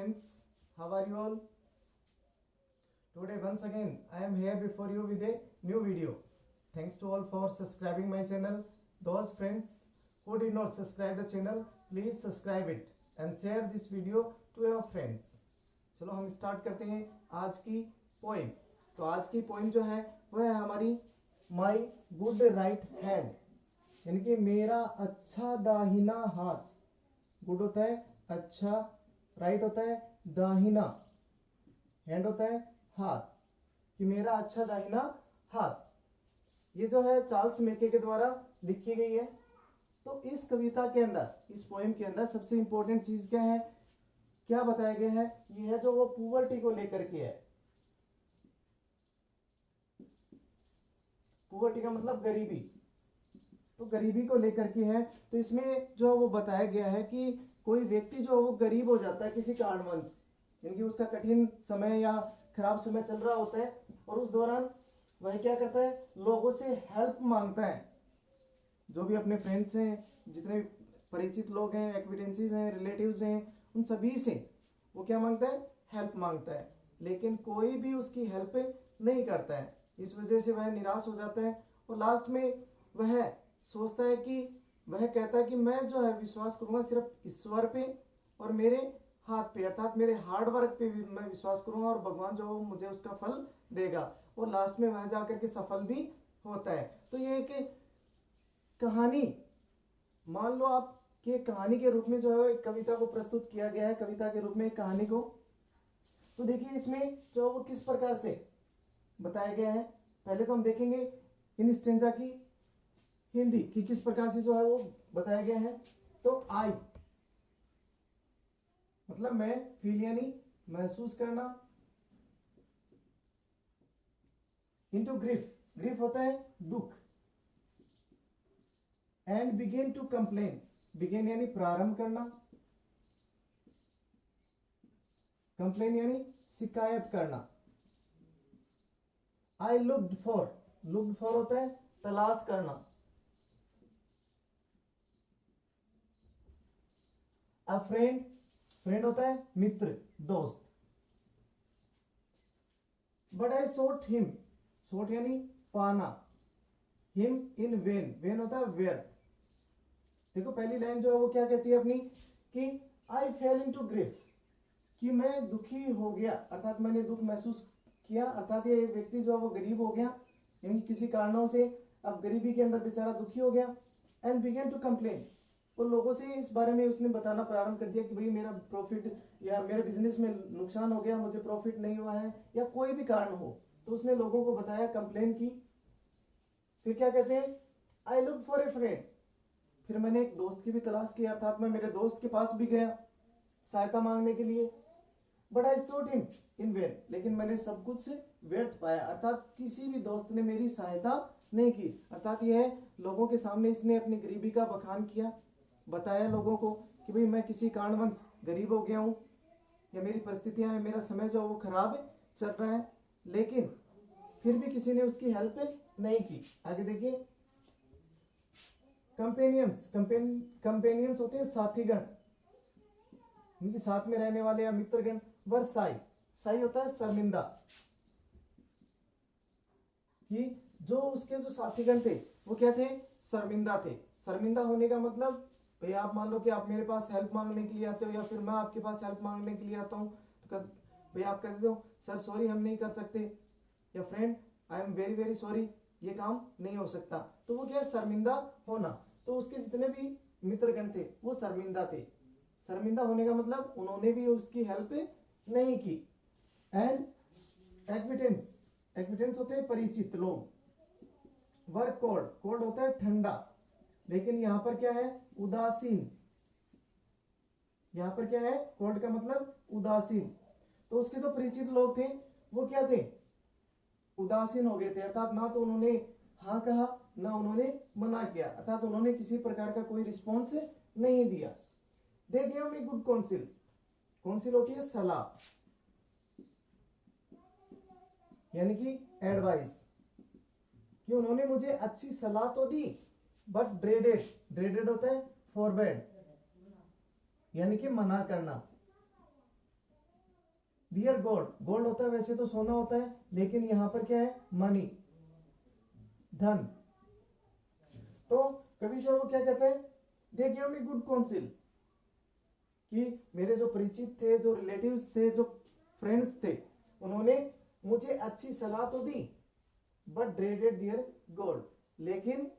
friends, how are you all? Today once again I am here before you with a new video. Thanks to all for subscribing my channel. Those friends who did not subscribe the channel, please subscribe it and share this video to your friends. चलो हम start करते हैं आज की poem. तो आज की poem जो है वह है हमारी माई गुड राइट हैंड, यानी कि मेरा अच्छा दाहिना हाथ. गुड होता है अच्छा, राइट होता है दाहिना, हैंड होता है हाथ, कि मेरा अच्छा दाहिना हाथ. ये जो है चार्ल्स मैके के द्वारा लिखी गई है. तो इस कविता के अंदर, इस पोएम के अंदर सबसे इंपॉर्टेंट चीज क्या है, क्या बताया गया है, ये है जो वो पुअर्टी को लेकर के है. पुअर्टी का मतलब गरीबी, तो गरीबी को लेकर के है. तो इसमें जो वो बताया गया है कि कोई व्यक्ति जो वो गरीब हो जाता है किसी कारणवश, यानी कि उसका कठिन समय या खराब समय चल रहा होता है, और उस दौरान वह क्या करता है, लोगों से हेल्प मांगता है. जो भी अपने फ्रेंड्स हैं, जितने परिचित लोग हैं, एक्विडेंसीज हैं, रिलेटिव्स हैं, उन सभी से वो क्या मांगता है, हेल्प मांगता है. लेकिन कोई भी उसकी हेल्प नहीं करता है. इस वजह से वह निराश हो जाता है और लास्ट में वह सोचता है कि वह कहता है कि मैं जो है विश्वास करूंगा सिर्फ ईश्वर पे और मेरे हाथ पे, अर्थात मेरे हार्ड वर्क पे भी मैं विश्वास करूंगा और भगवान जो मुझे उसका फल देगा. और लास्ट में वह जाकर के सफल भी होता है. तो ये एक कहानी, मान लो आप कि कहानी के रूप में जो है कविता को प्रस्तुत किया गया है, कविता के रूप में एक कहानी को. तो देखिए इसमें जो वो किस प्रकार से बताया गया है. पहले तो हम देखेंगे इन स्टेंजा की हिंदी कि किस प्रकार से जो है वो बताया गया है. तो आई मतलब मैं, फील यानी महसूस करना, इनटू ग्रीफ, ग्रीफ होता है दुख, and begin to complain, begin यानी प्रारंभ करना, कंप्लेन यानी शिकायत करना. I looked for, looked for होता है तलाश करना. अ फ्रेंड, फ्रेंड होता है मित्र, दोस्त. बट आई सोट हिम, सोट यानी पाना, हिम इन वेन, वेन होता है व्यर्थ. देखो पहली लाइन जो है वो क्या कहती है अपनी, कि आई फेल इनटू ग्रीफ, कि मैं दुखी हो गया, अर्थात मैंने दुख महसूस किया, अर्थात ये व्यक्ति जो है वो गरीब हो गया, यानी किसी कारणों से अब गरीबी के अंदर बेचारा दुखी हो गया. एंड बिगेन टू कंप्लेन, और लोगों से इस बारे में उसने बताना प्रारंभ कर दिया कि भाई मेरा प्रॉफिट या मेरे बिजनेस में नुकसान हो गया, मुझे प्रॉफिट नहीं हुआ है, या कोई भी कारण हो. तो उसने लोगों को बताया, कंप्लेन की. फिर क्या कहते हैं, I look for a friend, फिर मैंने एक दोस्त की भी तलाश की, अर्थात मैं मेरे दोस्त के पास भी गया सहायता मांगने के लिए. But I sought him in vain, लेकिन मैंने सब कुछ व्यर्थ पाया, अर्थात किसी भी दोस्त ने मेरी सहायता नहीं की. अर्थात यह है लोगों के सामने इसने अपनी गरीबी का बखान किया, बताया लोगों को कि भाई मैं किसी कारणवश गरीब हो गया हूं, या मेरी परिस्थितियां हैं, मेरा समय जो वो खराब चल रहा है, लेकिन फिर भी किसी ने उसकी हेल्प नहीं की. आगे देखिए, कंपेनियंस, कंपेनियंस होते हैं साथीगण, उनके साथ में रहने वाले या मित्रगण. वर साई, साई होता है शर्मिंदा, कि जो उसके जो साथीगण थे वो क्या थे, शर्मिंदा थे. शर्मिंदा होने का मतलब, भाई आप मान लो कि आप मेरे पास हेल्प मांगने के लिए आते हो, या फिर मैं आपके पास हेल्प मांगने के लिए आता हूं, तो भाई आप कह देते हो सर सॉरी हम नहीं कर सकते, या friend I am very very sorry ये काम नहीं हो सकता. तो वो क्या है, शर्मिंदा होना. तो उसके जितने भी मित्रगण थे वो शर्मिंदा थे. शर्मिंदा होने का मतलब उन्होंने भी उसकी हेल्प नहीं की. एंड एक्विटेंस, एक्विटेंस होते हैं परिचित लोग. वर कोल्ड, कोल्ड होता है ठंडा, लेकिन यहां पर क्या है, उदासीन. यहां पर क्या है, कोल्ड का मतलब उदासीन. तो उसके जो परिचित लोग थे वो क्या थे, उदासीन हो गए थे, अर्थात ना तो उन्होंने हाँ कहा ना उन्होंने मना किया, अर्थात उन्होंने किसी प्रकार का कोई रिस्पॉन्स नहीं दिया. They gave me good council, council होती है सलाह, यानी कि एडवाइस, कि उन्होंने मुझे अच्छी सलाह तो दी, बट ड्रेडेड, ड्रेडेड होता है फॉरबेड, यानी कि मना करना. दियर गोल्ड, गोल्ड होता है वैसे तो सोना होता है, लेकिन यहाँ पर क्या है, मनी, धन। तो कवि जो वो क्या कहते हैं, they give me good council, कि मेरे जो परिचित थे, जो रिलेटिव्स थे, जो फ्रेंड्स थे, उन्होंने मुझे अच्छी सलाह तो दी, बट ड्रेडेड दियर गोल्ड, लेकिन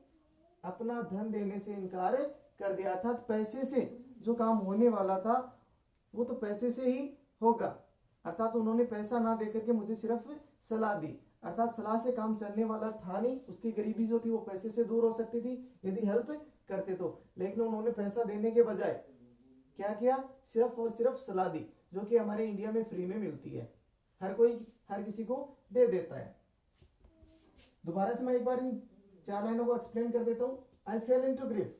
अपना धन देने से इनकार कर दिया। अर्थात पैसे से जो काम होने वाला था वो तो पैसे से ही होगा, अर्थात उन्होंने पैसा ना देकर के मुझे सिर्फ सलाह दी, अर्थात सलाह से काम चलने वाला था नहीं। उसकी गरीबी जो थी वो पैसे से दूर हो सकती थी यदि हेल्प करते तो, लेकिन उन्होंने पैसा देने के बजाय क्या किया, सिर्फ और सिर्फ सलाह दी, जो कि हमारे इंडिया में फ्री में मिलती है, हर कोई हर किसी को दे देता है। दोबारा से मैं एक बार इन 4 लाइनों को एक्सप्लेन कर देता हूं। आई फेल इनटू ग्रीफ,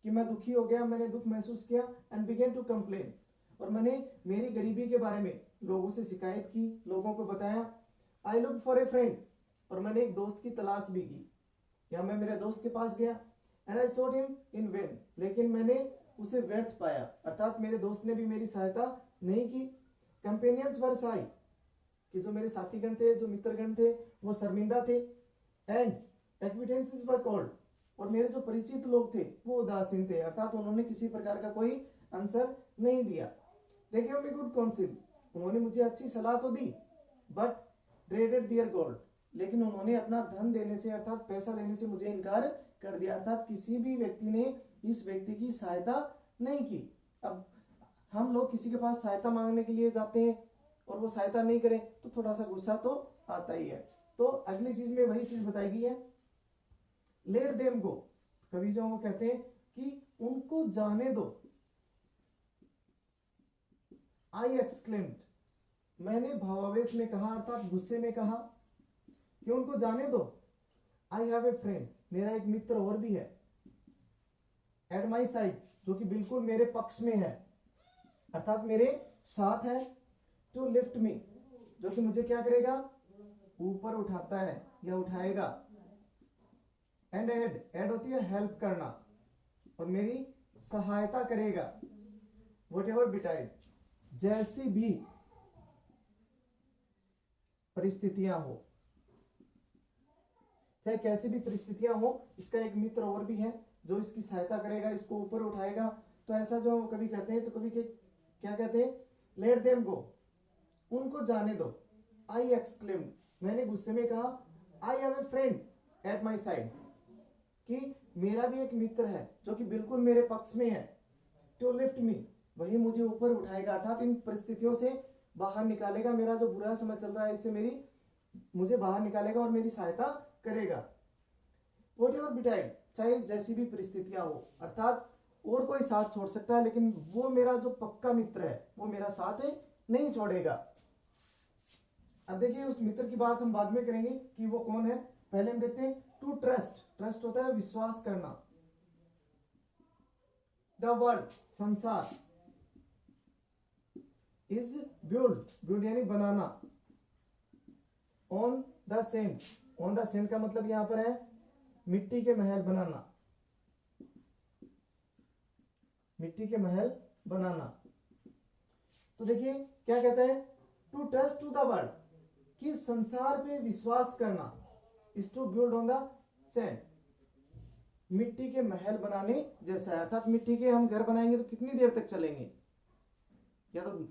कि मैं दुखी हो गया, मैंने दुख महसूस किया, एंड बिगेन टू कंप्लेन, और मैंने मेरी गरीबी के बारे में लोगों से शिकायत की, लोगों को बताया। I look for a friend, और मैंने एक दोस्त की तलाश भी की, या मैं मेरे दोस्त के पास गया, and I sought him in vain, लेकिन मैंने उसे व्यर्थ पाया, अर्थात मेरे दोस्त ने भी मेरी सहायता नहीं की। कंपेनियंस वर साई, कि जो मेरे साथीगण थे, जो मित्रगण थे, वो शर्मिंदा थे। एंड एक्विटेंसेस वर कॉल्ड, और मेरे जो परिचित लोग थे वो उदासीन थे, अर्थात उन्होंने किसी प्रकार का कोई आंसर नहीं दिया। They give me good council, उन्होंने मुझे अच्छी सलाह तो दी, बट ड्रेडेड दियर गोल्ड, लेकिन उन्होंने अपना धन देने से, अर्थात पैसा देने से मुझे इनकार कर दिया, अर्थात किसी भी व्यक्ति ने इस व्यक्ति की सहायता नहीं की। अब हम लोग किसी के पास सहायता मांगने के लिए जाते हैं और वो सहायता नहीं करे तो थोड़ा सा गुस्सा तो आता ही है। तो अगली चीज में वही चीज बताई गई है, लेट देम गो, कवि जो वो कहते हैं कि उनको जाने दो। आई एक्सक्लेम्ड, मैंने भावावेश में कहा, अर्थात गुस्से में कहा कि उनको जाने दो। आई हैव ए फ्रेंड, मेरा एक मित्र और भी है, एट माई साइड, जो कि बिल्कुल मेरे पक्ष में है, अर्थात मेरे साथ है। टू लिफ्ट मी, जो कि मुझे क्या करेगा, ऊपर उठाता है या उठाएगा। एंड एड, एड होती है हेल्प करना, और मेरी सहायता करेगा। वट एवर बिटाइड, जैसी भी परिस्थितियां हो, चाहे कैसी भी परिस्थितियां हो, इसका एक मित्र और भी है जो इसकी सहायता करेगा, इसको ऊपर उठाएगा। तो ऐसा जो कभी कहते हैं, तो कभी क्या कहते हैं, लेट देम गो, उनको जाने दो। आई एक्सक्लेम्ड, मैंने गुस्से में कहा, I have a friend at my side, कि मेरा भी एक मित्र है जो कि बिल्कुल मेरे पक्ष में है। टू लिफ्ट मी, वही मुझे ऊपर उठाएगा, अर्थात इन परिस्थितियों से बाहर निकालेगा, मेरा जो बुरा समय चल रहा है इससे मुझे बाहर निकालेगा और मेरी सहायता करेगा। वॉट एवर बिटाइड, चाहे जैसी भी परिस्थितियां हो, अर्थात और कोई साथ छोड़ सकता है, लेकिन वो मेरा जो पक्का मित्र है वो मेरा साथ नहीं छोड़ेगा। अब देखिए उस मित्र की बात हम बाद में करेंगे कि वो कौन है, पहले हम देखते हैं टू ट्रस्ट, ट्रस्ट होता है विश्वास करना। द वर्ल्ड, संसार, इज बिल्ड, बिल्ड यानी बनाना, on the sand, on the sand का मतलब यहां पर है मिट्टी के महल बनाना, मिट्टी के महल बनाना। तो देखिए क्या कहता है, to trust to the world, कि संसार पे विश्वास करना, is to build on the sand, मिट्टी के महल बनाने जैसा है, अर्थात मिट्टी के हम घर बनाएंगे तो कितनी देर तक चलेंगे, या तो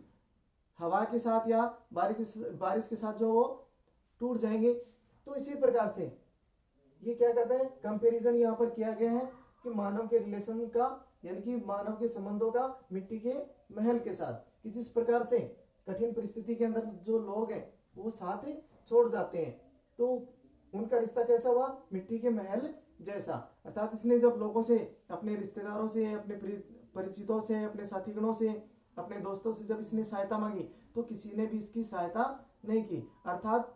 हवा के साथ या बारिश के साथ जो वो टूट जाएंगे। तो इसी प्रकार से ये क्या करता है, कंपैरिजन यहाँ पर किया गया है कि मानव के रिलेशन का, यानी कि मानव के संबंधों का मिट्टी के महल के साथ, कि जिस प्रकार से कठिन परिस्थिति के अंदर जो लोग हैं वो साथ छोड़ जाते हैं, तो उनका रिश्ता कैसा हुआ, मिट्टी के महल जैसा। अर्थात इसने जब लोगों से, अपने रिश्तेदारों से, अपने परिचितों से, अपने साथीगणों से, अपने दोस्तों से जब इसने सहायता मांगी तो किसी ने भी इसकी सहायता नहीं की, अर्थात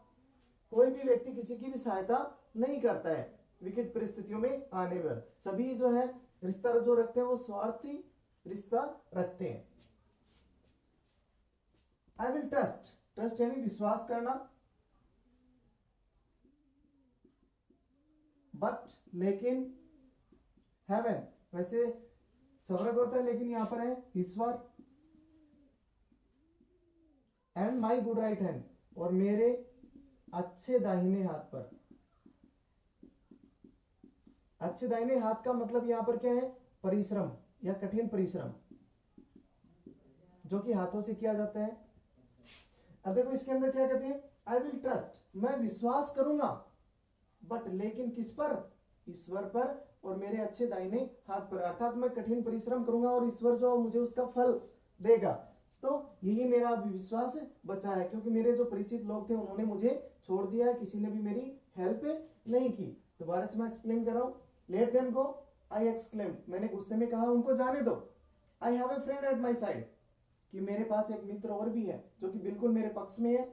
कोई भी व्यक्ति किसी की भी सहायता नहीं करता है विकट परिस्थितियों में आने पर। सभी जो है रिश्ता जो रखते हैं वो स्वार्थी रिश्ता रखते हैं। आई विल ट्रस्ट, ट्रस्ट यानी विश्वास करना, बट लेकिन, हेवन वैसे स्वर्ग होता है लेकिन यहां पर है ईश्वर, and my good right hand, और मेरे अच्छे दाहिने हाथ पर। अच्छे दाहिने हाथ का मतलब यहां पर क्या है, परिश्रम या कठिन परिश्रम जो कि हाथों से किया जाता है। अब देखो इसके अंदर क्या कहते हैं, आई विल ट्रस्ट, मैं विश्वास करूंगा, बट लेकिन किस पर, ईश्वर पर और मेरे अच्छे दाहिने हाथ पर। अर्थात मैं कठिन परिश्रम करूंगा और ईश्वर जो मुझे उसका फल देगा। तो यही मेरा विश्वास बचा है, क्योंकि मेरे जो परिचित लोग थे उन्होंने मुझे छोड़ दिया है, किसी ने भी मेरी हेल्प नहीं की। दोबारा से मैं एक्सप्लेन कर रहा हूं, लेट देम गो, आई एक्सक्लेम, मैंने गुस्से में कहा उनको जाने दो। I have a friend at my side, कि मेरे पास एक मित्र और भी है जो कि बिल्कुल मेरे पक्ष में है।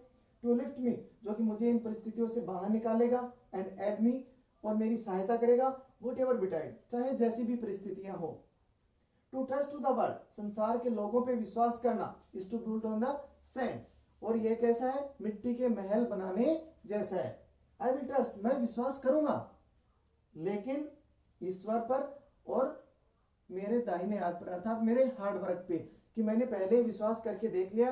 टू लिफ्ट मी, जो कि मुझे इन परिस्थितियों से बाहर निकालेगा। एंड एड मी, और मेरी सहायता करेगा। वट एवर बिटाइड, चाहे जैसी भी परिस्थितियां हो। To trust to the world, संसार के लोगों पे विश्वास करना। Is to build on the sand, और ये कैसा है, मिट्टी के महल बनाने जैसा है। आई विल ट्रस्ट, मैं विश्वास करूंगा, लेकिन ईश्वर पर और मेरे दाहिने हाथ पर, अर्थात मेरे हार्ड वर्क पे, कि मैंने पहले विश्वास करके देख लिया।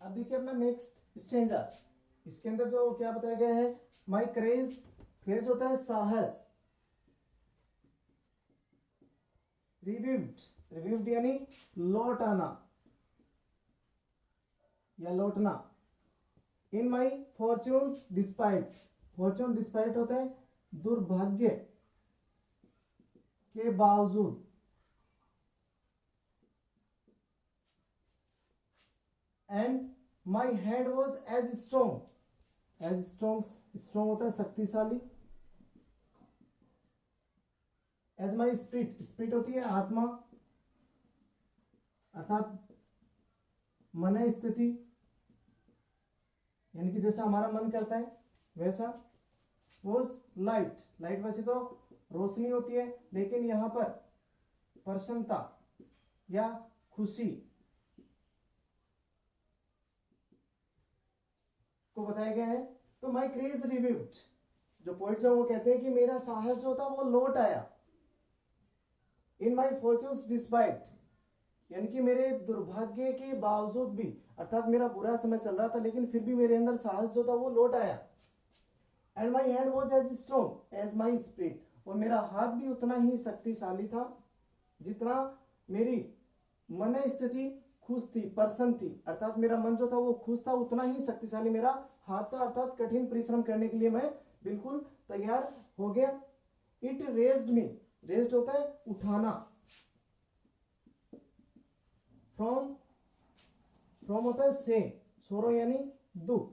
अब देखिए अपना नेक्स्ट स्टेंजा, इसके अंदर जो क्या बताया गया है, माई करेज, करेज होता है साहस। रिवीव्ड, रिवीव्ड यानी लौट आना या लौटना। In my fortunes despite, fortune despite होता है दुर्भाग्य के बावजूद। And my hand was as strong, as strong, strong होता है शक्तिशाली। एज माई स्पिरिट, स्पिरिट होती है आत्मा, अर्थात मन स्थिति, यानी कि जैसा हमारा मन करता है वैसा। वॉज लाइट, लाइट वैसे तो रोशनी होती है, लेकिन यहां पर प्रसन्नता या खुशी को बताया गया है। तो माई क्रेज रिव्यूड, जो पोइट जो वो कहते हैं कि मेरा साहस जो था वो लौट आया। इन माई फॉर्च्यून्स डिस्पाइट, यानी कि मेरे दुर्भाग्य के बावजूद भी, अर्थात मेरा बुरा समय चल रहा था लेकिन फिर भी मेरे अंदर साहस जो था वो लौट आया। And my hand was as strong as my spirit, और मेरा हाथ भी उतना ही शक्तिशाली था जितना मेरी मन स्थिति खुश थी, प्रसन्न थी। अर्थात मेरा मन जो था वो खुश था, उतना ही शक्तिशाली मेरा हाथ था। अर्थात कठिन परिश्रम करने के लिए मैं बिल्कुल तैयार हो गया। इट रेज्ड मी, रेज्ड होता है उठाना। फ्रॉम, फ्रॉम होता है से, सोरो यानी दुख,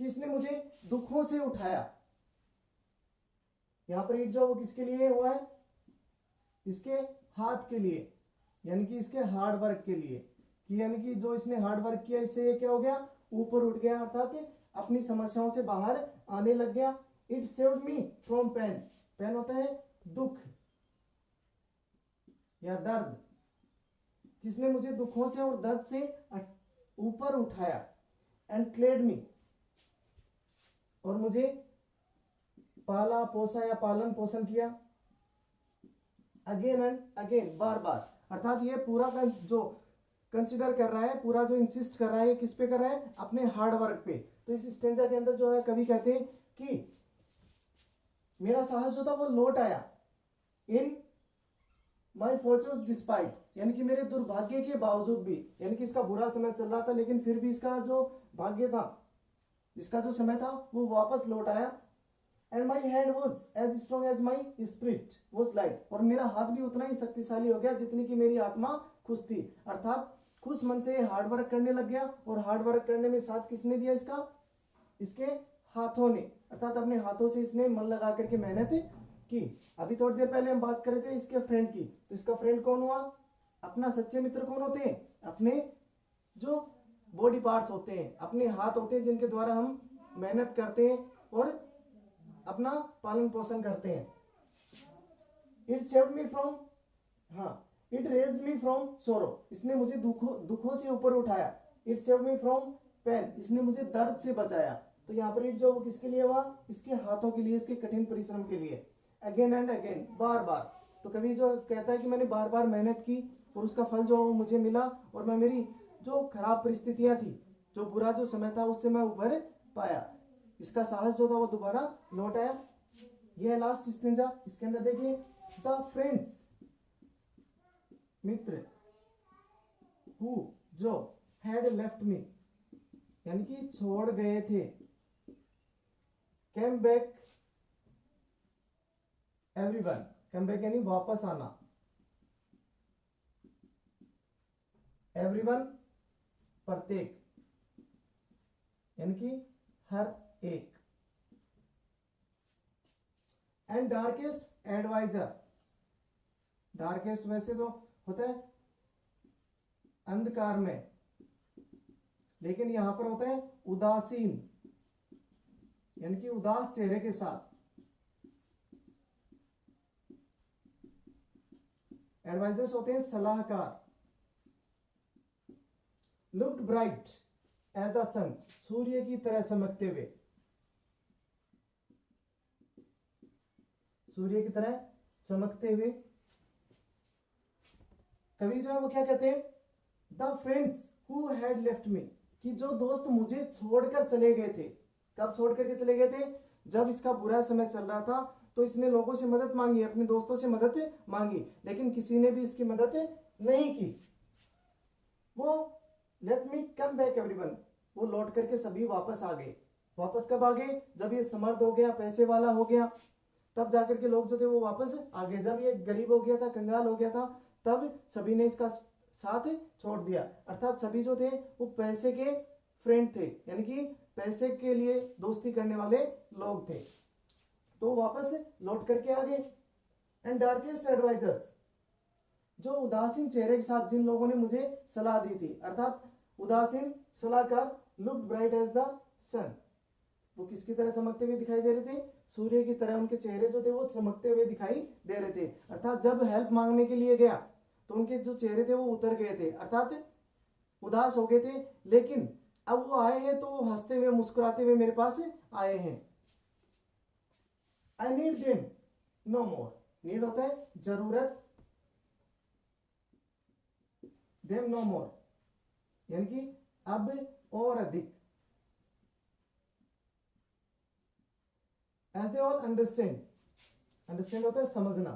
कि इसने मुझे दुखों से उठाया। यहां पर इट जो वो किसके लिए हुआ है, इसके हाथ के लिए, यानी कि इसके हार्ड वर्क के लिए, कि यानी कि जो इसने हार्ड वर्क किया इससे ये क्या हो गया, ऊपर उठ गया, अर्थात अपनी समस्याओं से बाहर आने लग गया। It saved me from pain, pain होता है दुख या दर्द, किसने मुझे दुखों से और दर्द से ऊपर उठाया। एंड क्लेड मी, और मुझे पाला पोसा या पालन पोषण किया। अगेन एंड अगेन, बार बार, अर्थात ये पूरा का जो कंसिडर कर रहा है, पूरा जो इंसिस्ट कर रहा है, किस पे कर रहा है, अपने हार्ड वर्क पे। तो इस स्टेंजा के अंदर जो है कवि कहते हैं कि मेरा साहस जो था वो लौट आया। इन माई फॉर्च्यून डिस्पाइट, यानी कि मेरे दुर्भाग्य के बावजूद भी, यानी कि इसका बुरा समय चल रहा था लेकिन फिर भी इसका जो भाग्य था, इसका जो समय था वो वापस लौट आया। And my hand was as strong as my spirit was light, और मेरा हाथ भी उतना ही शक्तिशाली हो गया जितनी कि मेरी आत्मा खुश थी। अर्थात खुश मन से हार्ड वर्क करने लग गया, और हार्ड वर्क करने में साथ किसने दिया इसका, इसके हाथों ने, अर्थात अपने हाथों से इसने मन लगा करके मेहनत की। अभी थोड़ी देर पहले हम बात कर रहे थे इसके फ्रेंड की, तो इसका फ्रेंड कौन हुआ, अपना सच्चे मित्र कौन होते हैं, अपने जो बॉडी पार्ट्स होते हैं, अपने हाथ होते हैं, जिनके द्वारा हम मेहनत करते हैं और अपना पालन पोषण करते हैं। इट सेव्ड मी फ्रॉम, हाँ, it raised me from sorrow, इसने मुझे दुखों से ऊपर उठाया। It saved me from pain, इसने मुझे दर्द से बचाया। तो यहाँ पर इट जो वो किसके लिए हुआ, इसके हाथों के लिए, इसके कठिन परिश्रम के लिए। अगेन एंड अगेन, बार बार। तो कभी जो कहता है कि मैंने बार बार मेहनत की और उसका फल जो वो मुझे मिला, और मैं मेरी जो खराब परिस्थितियां थी, जो बुरा जो समय था, उससे मैं उभर पाया। इसका साहस जो था वो दोबारा लौट आया। ये है लास्ट स्टेंजा। इसके अंदर देखिए, द फ्रेंड्स, मित्र, हु, जो, हैड लेफ्ट मी, यानी कि छोड़ गए थे, came back, everyone, came back यानी वापस आना, एवरीवन प्रत्येक, यानी कि हर एक, एंड डार्केस्ट एडवाइजर, डार्केस्ट वैसे तो होता है अंधकार में, लेकिन यहां पर होता है उदासीन, यानी कि उदास चेहरे के साथ। एडवाइजर्स होते हैं सलाहकार। लुक्ड ब्राइट एज द सन, सूर्य की तरह चमकते हुए, सूर्य की तरह चमकते हुए। कवि जो है वो क्या कहते हैं, the friends who had left me, कि जो दोस्त मुझे छोड़कर चले गए थे। कब छोड़ करके चले गए थे? जब इसका बुरा समय चल रहा था, तो इसने लोगों से मदद मांगी, अपने दोस्तों से मदद मांगी, लेकिन किसी ने भी इसकी मदद नहीं की। वो let me come back everyone, वो लौट करके सभी वापस आ गए। वापस कब आ गए? जब ये समर्थ हो गया, पैसे वाला हो गया, तब जाकर के लोग जो थे वो वापस आ गए। जब ये गरीब हो गया था, कंगाल हो गया था, तब सभी ने इसका साथ छोड़ दिया। अर्थात सभी जो थे वो पैसे के फ्रेंड थे, यानी कि पैसे के लिए दोस्ती करने वाले लोग थे, तो वापस लौट करके आ गए। एंड डार्केस्ट एडवाइजर्स, जो उदासीन चेहरे के साथ जिन लोगों ने मुझे सलाह दी थी, अर्थात उदासीन सलाहकार, लुक ब्राइट एज द सन, वो किसकी तरह चमकते हुए दिखाई दे रहे थे? सूर्य की तरह उनके चेहरे जो थे वो चमकते हुए दिखाई दे रहे थे। अर्थात जब हेल्प मांगने के लिए गया तो उनके जो चेहरे थे वो उतर गए थे, अर्थात उदास हो गए थे, लेकिन अब वो आए हैं तो वो हंसते हुए मुस्कुराते हुए मेरे पास आए हैं। I need them no more, need होता है जरूरत, देम नो मोर यानी कि अब और अधिक। As they all understand, understand होता है समझना,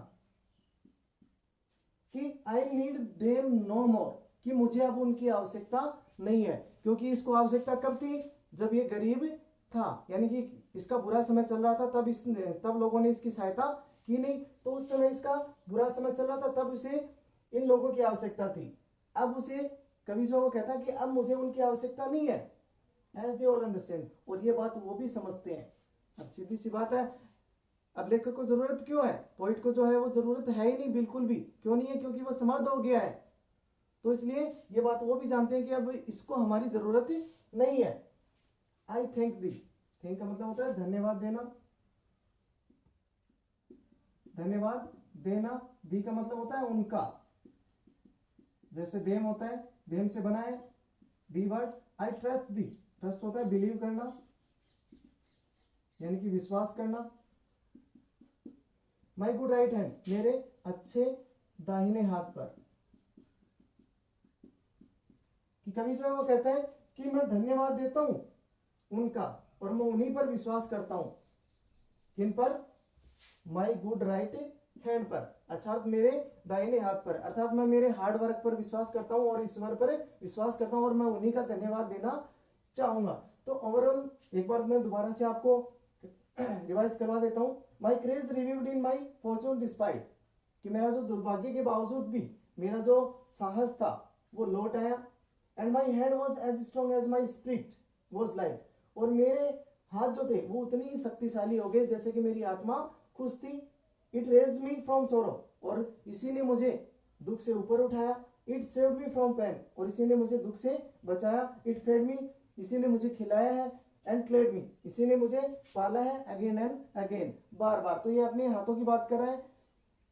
कि I need them no more, कि मुझे अब उनकी आवश्यकता नहीं है। क्योंकि इसको आवश्यकता कब थी? जब ये गरीब था, यानी कि इसका बुरा समय चल रहा था, तब लोगों ने इसकी सहायता की नहीं, तो उस समय इसका बुरा समय चल रहा था, तब उसे इन लोगों की आवश्यकता थी। अब उसे कवि जो वो कहता है कि अब मुझे उनकी आवश्यकता नहीं है। एज दे ऑल अंडरस्टैंड, और ये बात वो भी समझते हैं। अब सीधी सी बात है, अब लेखक को जरूरत क्यों है? पोइट को जो है वो जरूरत है ही नहीं, बिल्कुल भी। क्यों नहीं है? क्योंकि वो समर्थ हो गया है, तो इसलिए ये बात वो भी जानते हैं कि अब इसको हमारी जरूरत नहीं है। आई थैंक दी, थैंक का मतलब होता है धन्यवाद देना, धन्यवाद देना। दी का मतलब होता है उनका, जैसे देम होता है, देम से बना है the word. I trust the, trust होता है बिलीव करना, यानी कि विश्वास करना। माई गुड राइट हैंड, मेरे अच्छे दाहिने हाथ पर, कि कवि जो है वो कहता है कि मैं धन्यवाद देता हूं उनका, और मैं उन्हीं पर विश्वास करता हूं। किन पर? माई गुड राइट हैंड पर, अर्थात मेरे दाहिने हाथ पर, अर्थात मैं मेरे हार्ड वर्क पर विश्वास करता हूं और ईश्वर पर विश्वास करता हूं, और मैं उन्हीं का धन्यवाद देना चाहूंगा। तो ओवरऑल एक बार मैं दोबारा से आपको रिवाइज करवा देता हूं। माई क्रेज रिव्यूड इन माई फॉर्चून डिस्पाइट, कि मेरा जो दुर्भाग्य के बावजूद भी मेरा जो साहस था वो लौट आया। And my hand was as strong as my spirit was light, और मेरे हाथ जो थे वो उतनी ही शक्तिशाली हो गए जैसे कि मेरी आत्मा खुश थी। इट रेज मी फ्रॉम सोरो, और इसी ने मुझे दुख से ऊपर उठाया। It saved me from pain, और इसी ने मुझे दुख से बचाया। इट फेड मी, इसी ने मुझे खिलाया है। एंड क्लेड मी, इसी ने मुझे पाला है। अगेन एंड अगेन, बार बार। तो ये अपने हाथों की बात कर रहा है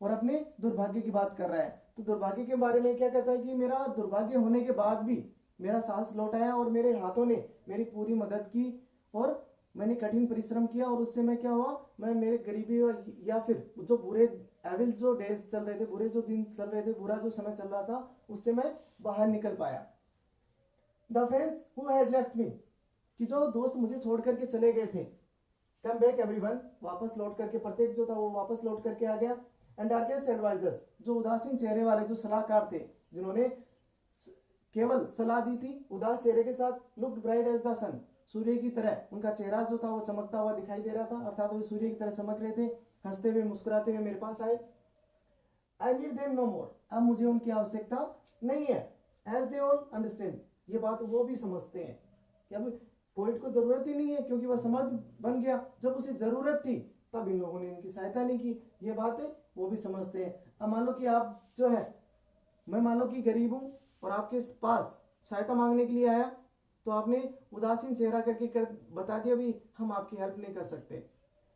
और अपने दुर्भाग्य की बात कर रहा है। तो दुर्भाग्य के बारे में क्या कहता है कि मेरा दुर्भाग्य होने के बाद भी मेरा साहस लौट आया, और मेरे हाथों ने मेरी पूरी मदद की, और मैंने कठिन परिश्रम किया, और उससे मैं क्या हुआ, मैं मेरे गरीबी या फिर जो बुरे एविल जो डेज चल रहे थे, बुरे जो दिन चल रहे थे, बुरा जो समय चल रहा था, उससे मैं बाहर निकल पाया। The friends who had left me, कि जो दोस्त मुझे छोड़ करके चले गए थे, कम बैक एवरीवन, वापस लौट करके प्रत्येक जो था वो वापस लौट करके आ गया। एंड डार्केस्ट एडवाइजर्स, जो उदासीन चेहरे वाले जो सलाहकार थे, जिन्होंने केवल सलाह दी थी, उदास चेहरे के साथ, लुक्ड ब्राइट एज द सन, सूर्य की तरह उनका चेहरा जो था वो चमकता हुआ दिखाई दे रहा था, अर्थात वो सूर्य की तरह चमक रहे थे, हंसते हुए मुस्कुराते हुए मेरे पास आए। आई नीड देम नो मोर, अब मुझे उनकी आवश्यकता नहीं है। एज दे ऑल अंडरस्टैंड, ये बात वो भी समझते हैं कि अब पोइट को जरूरत ही नहीं है क्योंकि वह समर्थ बन गया, जब उसे जरूरत थी तब इन लोगों ने इनकी सहायता नहीं की, ये बात है वो भी समझते हैं। अब मान लो कि आप जो है, मैं मान लो कि गरीब हूं और आपके पास सहायता मांगने के लिए आया, तो आपने उदासीन चेहरा करके बता दिया भी हम आपकी हेल्प नहीं कर सकते,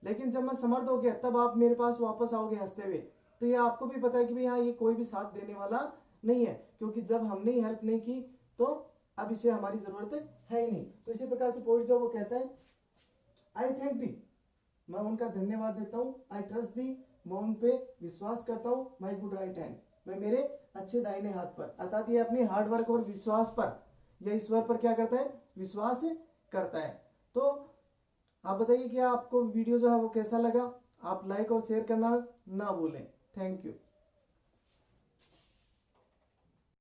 लेकिन जब मैं समर्थ हो गया तब आप मेरे पास वापस आओगे हंसते हुए, तो ये आपको भी पता है कि भाई हाँ ये कोई भी साथ देने वाला नहीं है, क्योंकि जब हमने ही हेल्प नहीं की तो अब इसे हमारी जरूरत है ही नहीं। तो इसी प्रकार से पोइट जो वो कहता है, आई थैंक दी, मैं उनका धन्यवाद देता हूँ, आई ट्रस्ट दी, मैं उन पे विश्वास करता हूँ, माई गुड राइट हैंड, मैं मेरे अच्छे दाहिने हाथ पर, अर्थात ये अपनी हार्डवर्क और विश्वास पर या ईश्वर पर क्या करता है, विश्वास करता है। तो आप बताइए कि आपको वीडियो जो है वो कैसा लगा, आप लाइक और शेयर करना ना भूलें। Thank you.